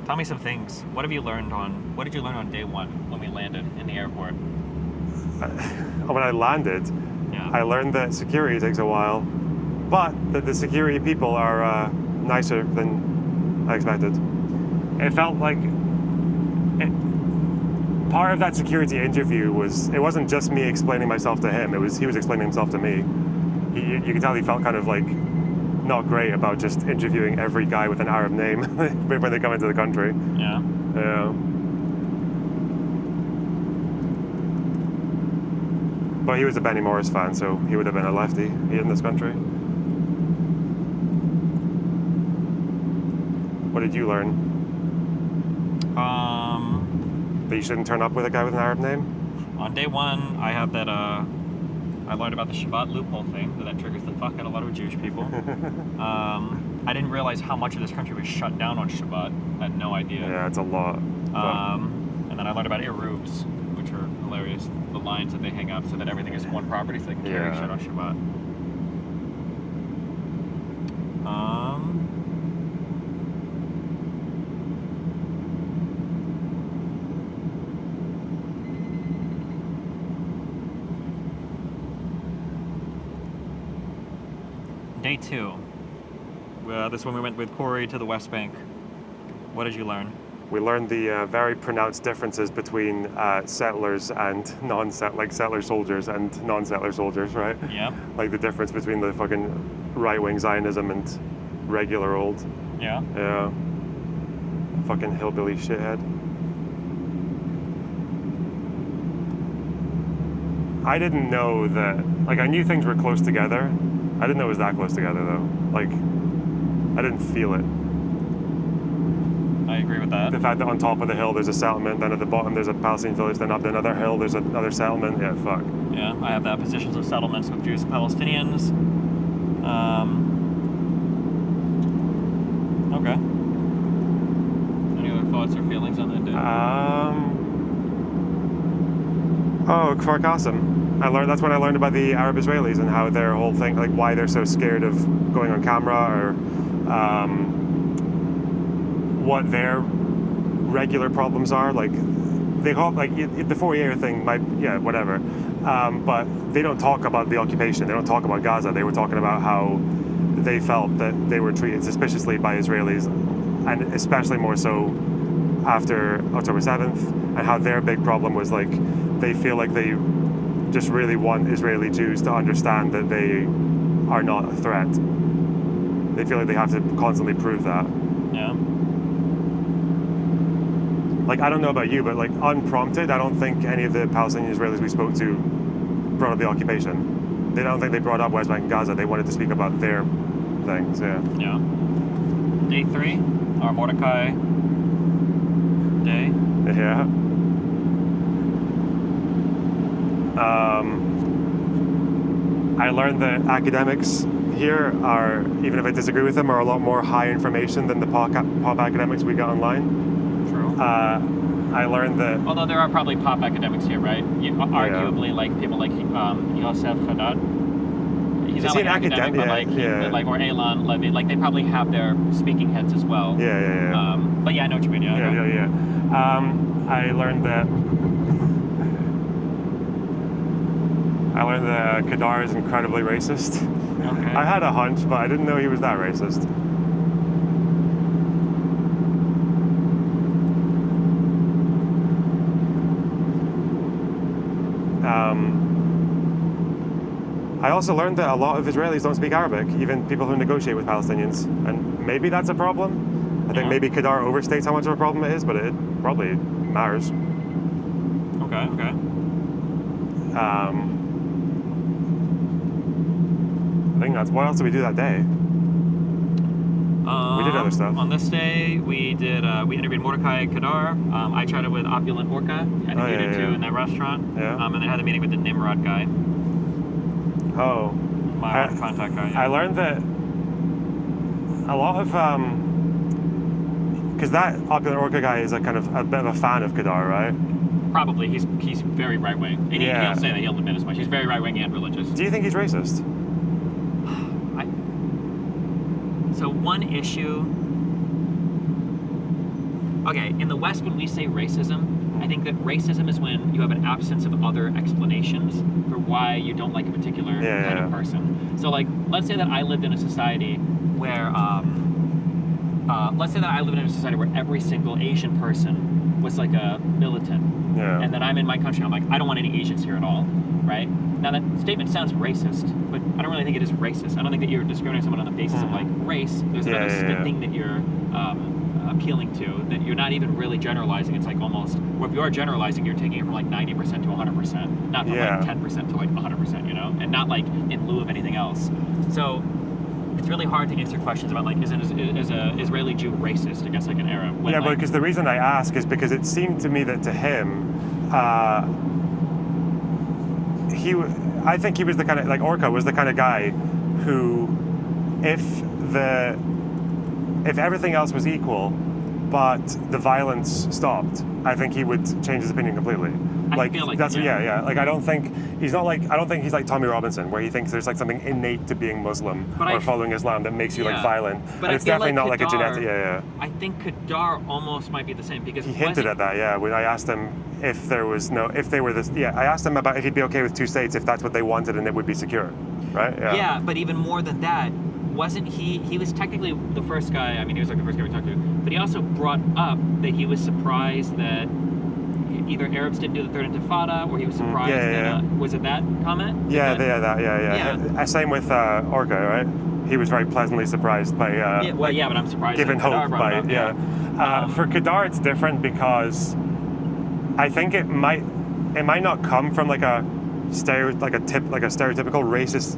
Tell me some things. What did you learn on day one when we landed in the airport? When I landed, Yeah. I learned that security takes a while, but that the security people are nicer than I expected. It felt like part of that security interview it wasn't just me explaining myself to him, he was explaining himself to me. You could tell he felt kind of like not great about just interviewing every guy with an Arab name when they come into the country. Yeah. Yeah. But he was a Benny Morris fan, so he would have been a lefty in this country. What did you learn? That you shouldn't turn up with a guy with an Arab name? On day one, I had that, I learned about the Shabbat loophole thing, that triggers the fuck out of a lot of Jewish people. I didn't realize how much of this country was shut down on Shabbat. I had no idea. Yeah, it's a lot. And then I learned about Erubs, which are hilarious. The lines that they hang up so that everything is one property so they can carry shit on Shabbat. Day two. This one we went with Corey to the West Bank. What did you learn? We learned the very pronounced differences between settlers and settler soldiers and non-settler soldiers, right? Yeah. Like the difference between the fucking right-wing Zionism and regular old. Yeah. Yeah. Fucking hillbilly shithead. I didn't know that, I knew things were close together. I didn't know it was that close together though. I didn't feel it. I agree with that. The fact that on top of the hill there's a settlement, then at the bottom there's a Palestinian village, then up another hill there's another settlement. Yeah, fuck. Yeah, I have that. Positions of settlements with Jews and Palestinians. Okay. Any other thoughts or feelings on that day? Kfar Qasim. That's when I learned about the Arab Israelis and how their whole thing, why they're so scared of going on camera or what their regular problems are. They call the Fourier thing whatever. But they don't talk about the occupation. They don't talk about Gaza. They were talking about how they felt that they were treated suspiciously by Israelis, and especially more so after October 7th, and how their big problem was they feel like they just really want Israeli Jews to understand that they are not a threat. They feel like they have to constantly prove that. Yeah. I don't know about you, but unprompted, I don't think any of the Palestinian Israelis we spoke to brought up the occupation. I don't think they brought up West Bank and Gaza. They wanted to speak about their things, yeah. Yeah. Day 3, our Mordecai day. Yeah. I learned that academics here are, even if I disagree with them, are a lot more high information than the pop academics we get online. True. I learned that... Although there are probably pop academics here, right? Arguably, people like Yosef Haddad. He's not an academic, but or Elon Levy, they probably have their speaking heads as well. Yeah. But yeah, I know what you mean. Yeah. I learned that Kadar is incredibly racist. Okay. I had a hunch, but I didn't know he was that racist. I also learned that a lot of Israelis don't speak Arabic, even people who negotiate with Palestinians, and maybe that's a problem. I think maybe Kadar overstates how much of a problem it is, but it probably matters. Okay. I think that's... What else did we do that day? We did other stuff. On this day, we interviewed Mordecai Kadar. I chatted with Opulent Orca. I think you did too in that restaurant. Yeah. And then had a meeting with the Nimrod guy. Oh. My contact guy. Yeah. I learned that a lot of... Because that Opulent Orca guy is a bit of a fan of Kadar, right? Probably. He's very right-wing. And he'll say that. He'll admit as much. He's very right-wing and religious. Do you think he's racist? So one issue... okay, in the West, when we say racism, I think that racism is when you have an absence of other explanations for why you don't like a particular kind of person. So, like, let's say that I lived in a society where, every single Asian person was like a militant. Yeah. And then I'm in my country, and I'm like, I don't want any Asians here at all, right? Now that statement sounds racist, but I don't really think it is racist. I don't think that you're discriminating someone on the basis of like race. There's another thing that you're appealing to, that you're not even really generalizing. It's like almost, or if you are generalizing, you're taking it from like 90% to 100%, not from like 10% to like 100%, you know, and not like in lieu of anything else. So it's really hard to answer questions about like, is a Israeli Jew racist against like an Arab? When, but because the reason I ask is because it seemed to me that to him, I think he was the kind of, like Orca was the kind of guy who, if everything else was equal, but the violence stopped, I think he would change his opinion completely. I feel like that's Like I don't think he's like Tommy Robinson, where he thinks there's like something innate to being Muslim or following Islam that makes you like violent. But and it's definitely not like a Kadar, genetic. I think Kadar almost might be the same because he hinted at that. Yeah, when I asked him if they were this. Yeah, I asked him about if he'd be okay with two states if that's what they wanted and it would be secure, right? Yeah. Yeah, but even more than that, wasn't he? He was technically the first guy. I mean, he was like the first guy we talked to. But he also brought up that he was surprised that either Arabs didn't do the Third Intifada, or he was surprised that was it that comment? Yeah. Same with Orca, right? He was very pleasantly surprised by. But I'm surprised. Given hope by for Kadar, it's different because I think it might not come from like a stereotypical racist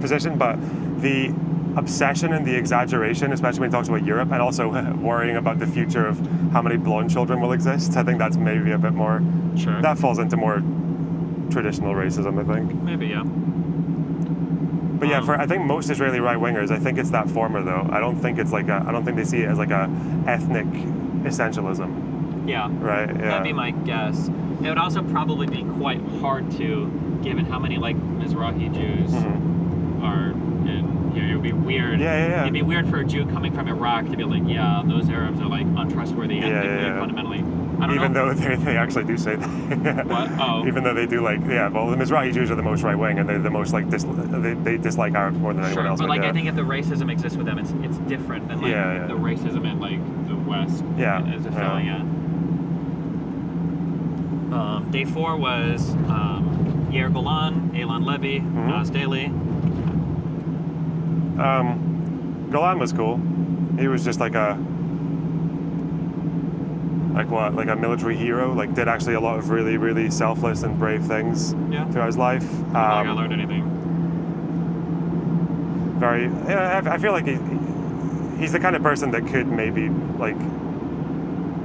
position, but the obsession and the exaggeration, especially when he talks about Europe, and also worrying about the future of how many blonde children will exist. I think that's maybe a bit more. Sure. That falls into more traditional racism, I think. Maybe, yeah. But I think most Israeli right wingers, I think it's that former though. I don't think it's like I don't think they see it as like a ethnic essentialism. Yeah. Right. Yeah. That'd be my guess. It would also probably be quite hard to, given how many like Mizrahi Jews are in. It would be weird. Yeah. It'd be weird for a Jew coming from Iraq to be like, yeah, those Arabs are like untrustworthy ethnically, fundamentally. Even though they actually do say that. What? Oh. Even though they do like, the Mizrahi Jews are the most right wing, and they're the most like they dislike Arabs more than anyone else. But like I think if the racism exists with them, it's different than like the racism in like the West. Yeah. As a feeling. Day 4 was Yair Golan, Elan Levy, Nas Daly. Golan was cool. He was just like a military hero. Like did actually a lot of really, really selfless and brave things throughout his life. I learned anything. I feel like he's the kind of person that could maybe like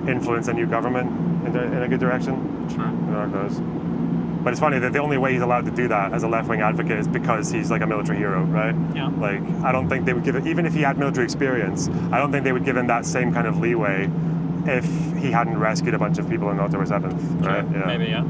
influence a new government in a good direction. Sure. Who knows? But it's funny that the only way he's allowed to do that as a left-wing advocate is because he's like a military hero, right? Yeah. Like, I don't think they would give it, even if he had military experience, I don't think they would give him that same kind of leeway if he hadn't rescued a bunch of people on October 7th, right? Sure. Maybe, yeah.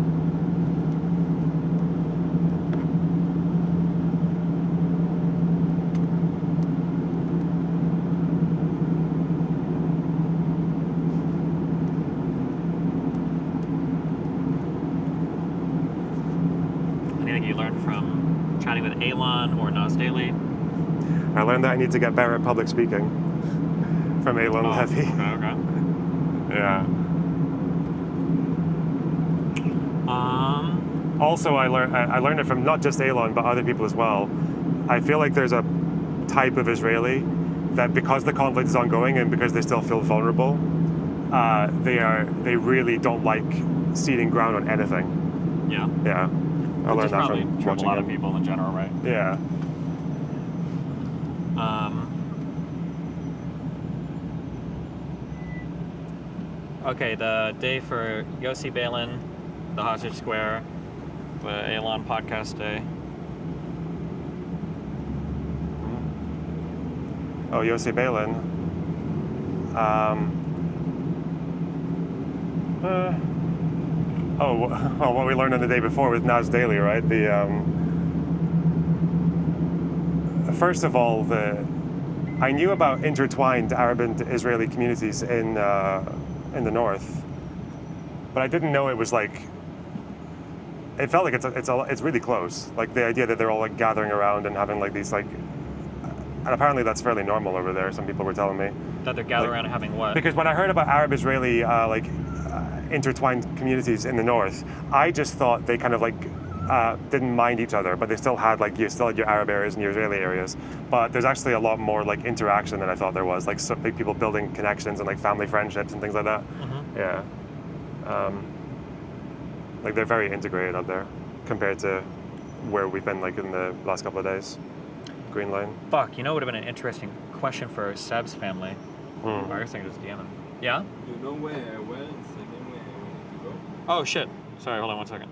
You learned from chatting with Elan or Nas Daly? I learned that I need to get better at public speaking from Elan Levy. Okay. Yeah. Also, I learned it from not just Elan but other people as well. I feel like there's a type of Israeli that because the conflict is ongoing and because they still feel vulnerable, they really don't like ceding ground on anything. Yeah. Yeah. I learned that from watching a lot of people in general, right? Yeah. Okay, the day for Yossi Balin, the Hostage Square, the Elan podcast day. Oh, Yossi Balin. What we learned on the day before with Nas Daly, right? First of all, I knew about intertwined Arab and Israeli communities in in the north, but I didn't know it was like. It felt like it's really close. Like the idea that they're all like gathering around and having like these like, and apparently that's fairly normal over there. Some people were telling me That they're gathering around and having what? because when I heard about Arab-Israeli intertwined communities in the north, I just thought they kind of like didn't mind each other, but they still had like you still had your Arab areas and your Israeli areas. But there's actually a lot more like interaction than I thought there was. Like people building connections and like family friendships and things like that. Mm-hmm. Yeah. Like they're very integrated up there compared to where we've been like in the last couple of days. Green Line. Fuck, you know what would have been an interesting question for Seb's family. I guess I can just DM him. Yeah? You know where I went, second where I wanted to go? Oh shit. Sorry, hold on 1 second.